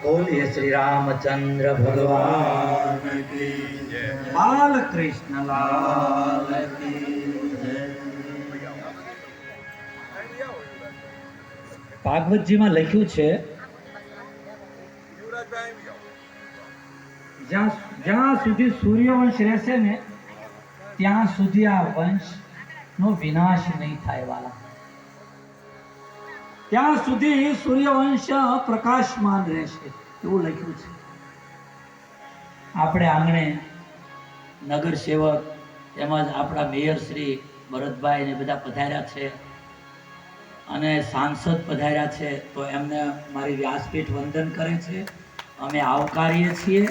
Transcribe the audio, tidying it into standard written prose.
बोलिए श्री रामचंद्र भगवान की जय। बाल कृष्ण लाल की जय। ભાગવતજીમાં લખ્યું છે જ્યાં સુધી સૂર્યવંશ રહેશે ને ત્યાં સુધી આ વંશનો વિનાશ નહીં થાય વાલા. ત્યાં સુધી સૂર્યવંશ પ્રકાશમાન રહેશે એવું લખ્યું છે. આપણે આંગણે નગર સેવક તેમજ આપણા મેયર શ્રી ભરતભાઈ ને બધા પધાર્યા છે અને સાંસદ પધાર્યા છે, તો એમને મારી વ્યાસપીઠ વંદન કરે છે. અમે આવકારીએ છીએ.